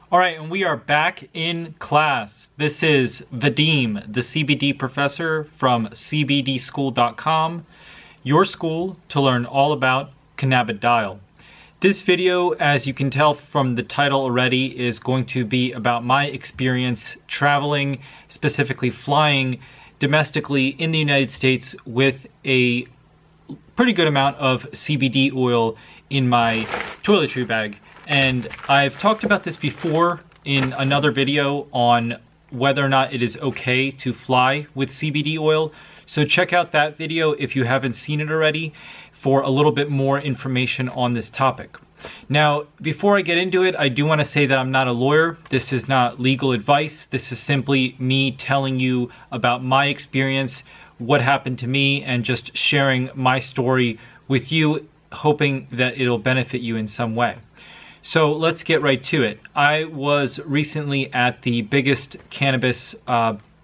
All right, and we are back in class. This is Vadim, the CBD professor from cbdschool.com, your school to learn all about cannabidiol. This video, as you can tell from the title already, is going to be about my experience traveling, specifically flying domestically in the United States with a pretty good amount of CBD oil in my toiletry bag. And I've talked about this before in another video on whether or not it is okay to fly with CBD oil. So check out that video if you haven't seen it already for a little bit more information on this topic. Now, before I get into it, I do want to say that I'm not a lawyer. This is not legal advice. This is simply me telling you about my experience, what happened to me, and just sharing my story with you, hoping that it'll benefit you in some way. So let's get right to it. I was recently at the biggest cannabis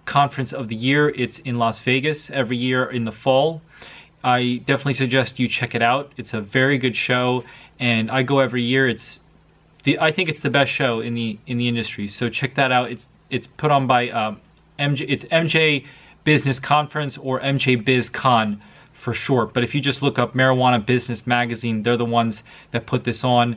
conference of the year. It's in Las Vegas every year in the fall. I definitely suggest you check it out. It's a very good show, and I go every year. I think it's the best show in the industry. So check that out. It's put on by it's MJ Business Conference, or MJ Biz Con for short. But if you just look up Marijuana Business Magazine, they're the ones that put this on.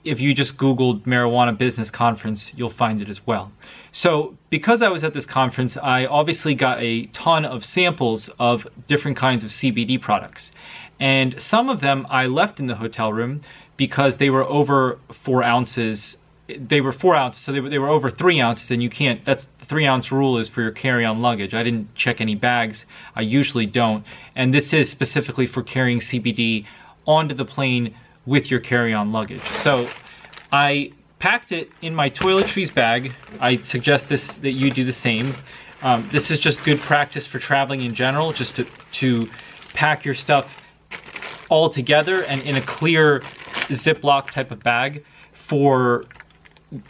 If you just Googled Marijuana Business Conference, you'll find it as well. So because I was at this conference, I obviously got a ton of samples of different kinds of CBD products. And some of them I left in the hotel room because they were over 4 ounces. They were 4 ounces, so they were over 3 ounces, and you can't, that's the 3 ounce rule is for your carry-on luggage. I didn't check any bags. I usually don't. And this is specifically for carrying CBD onto the plane with your carry-on luggage. So I packed it in my toiletries bag. I suggest that you do the same. This is just good practice for traveling in general, just to pack your stuff all together and in a clear Ziploc type of bag for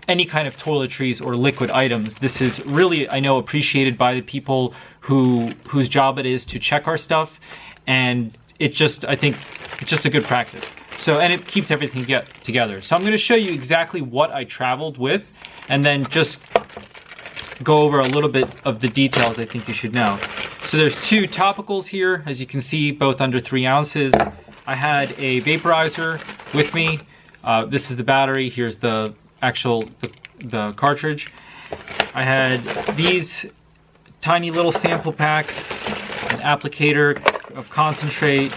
any kind of toiletries or liquid items. This is really, I know, appreciated by the people whose job it is to check our stuff, and I think it's just a good practice. So, and it keeps everything together. So I'm going to show you exactly what I traveled with, and then just go over a little bit of the details I think you should know. So there's 2 topicals here, as you can see, both under 3 ounces. I had a vaporizer with me. This is the battery. Here's the actual the cartridge. I had these tiny little sample packs, an applicator of concentrate,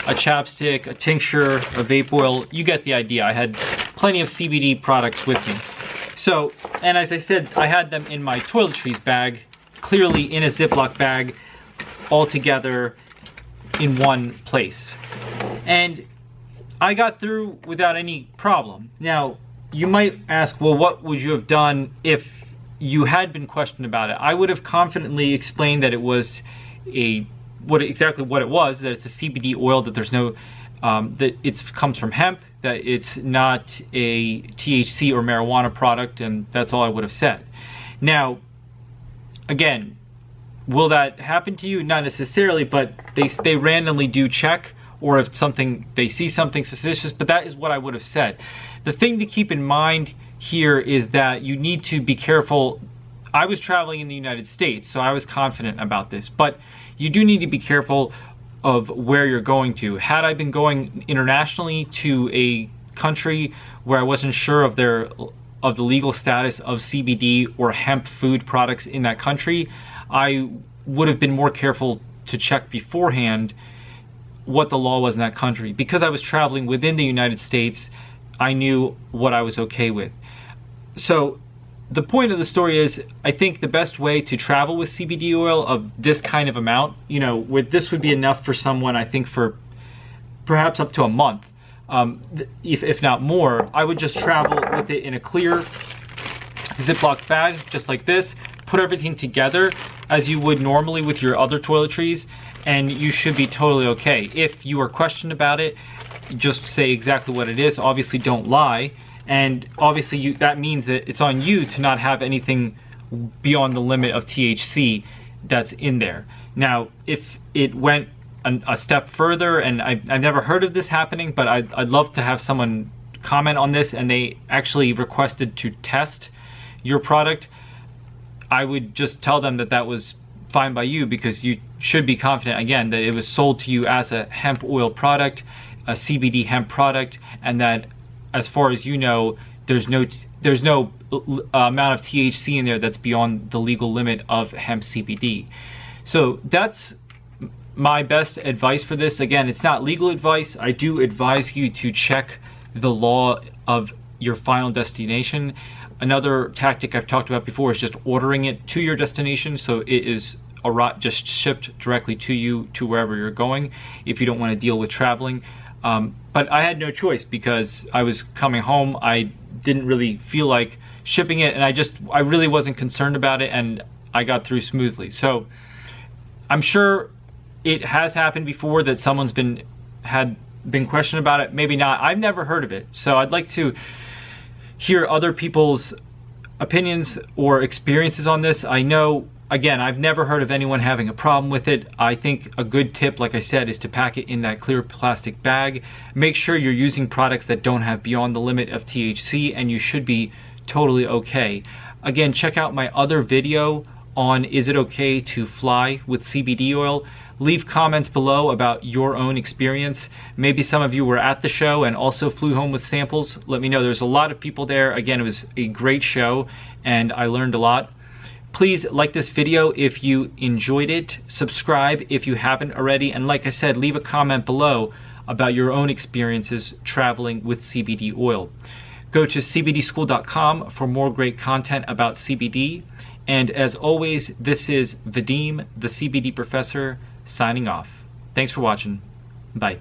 a chapstick, a tincture, a vape oil. You get the idea. I had plenty of CBD products with me. So, and as I said, I had them in my toiletries bag, clearly in a Ziploc bag, all together in one place. And I got through without any problem. Now, you might ask, well, what would you have done if you had been questioned about it? I would have confidently explained that it was exactly what it was, that it's a CBD oil, that there's no, that it comes from hemp, that it's not a THC or marijuana product, and that's all I would have said. Now, again, will that happen to you? Not necessarily, but they randomly do check, or if they see something suspicious, but that is what I would have said. The thing to keep in mind here is that you need to be careful. I was traveling in the United States, so I was confident about this, but you do need to be careful of where you're going to. Had I been going internationally to a country where I wasn't sure of the legal status of CBD or hemp food products in that country, I would have been more careful to check beforehand what the law was in that country. Because I was traveling within the United States, I knew what I was okay with. So the point of the story is, I think the best way to travel with CBD oil of this kind of amount, this would be enough for someone, I think, for perhaps up to a month, if not more. I would just travel with it in a clear Ziploc bag, just like this, put everything together as you would normally with your other toiletries, and you should be totally okay. If you are questioned about it, just say exactly what it is. Obviously, don't lie. And obviously that means that it's on you to not have anything beyond the limit of THC that's in there. Now, if it went a step further, and I've never heard of this happening, but I'd love to have someone comment on this, and they actually requested to test your product, I would just tell them that that was fine by you, because you should be confident, again, that it was sold to you as a hemp oil product, a CBD hemp product, and that as far as you know, there's no amount of THC in there that's beyond the legal limit of hemp CBD. So that's my best advice for this. Again, it's not legal advice. I do advise you to check the law of your final destination. Another tactic I've talked about before is just ordering it to your destination, so it is just shipped directly to you to wherever you're going, if you don't want to deal with traveling. But I had no choice, because I was coming home. I didn't really feel like shipping it, and I really wasn't concerned about it, and I got through smoothly. So I'm sure it has happened before that someone's been questioned about it. Maybe not. I've never heard of it, so I'd like to hear other people's opinions or experiences on this. I know, again, I've never heard of anyone having a problem with it. I think a good tip, like I said, is to pack it in that clear plastic bag. Make sure you're using products that don't have beyond the limit of THC, and you should be totally okay. Again, check out my other video on is it okay to fly with CBD oil. Leave comments below about your own experience. Maybe some of you were at the show and also flew home with samples. Let me know. There's a lot of people there. Again, it was a great show and I learned a lot. Please like this video if you enjoyed it. Subscribe if you haven't already. And like I said, leave a comment below about your own experiences traveling with CBD oil. Go to cbdschool.com for more great content about CBD. And as always, this is Vadim, the CBD professor, signing off. Thanks for watching. Bye.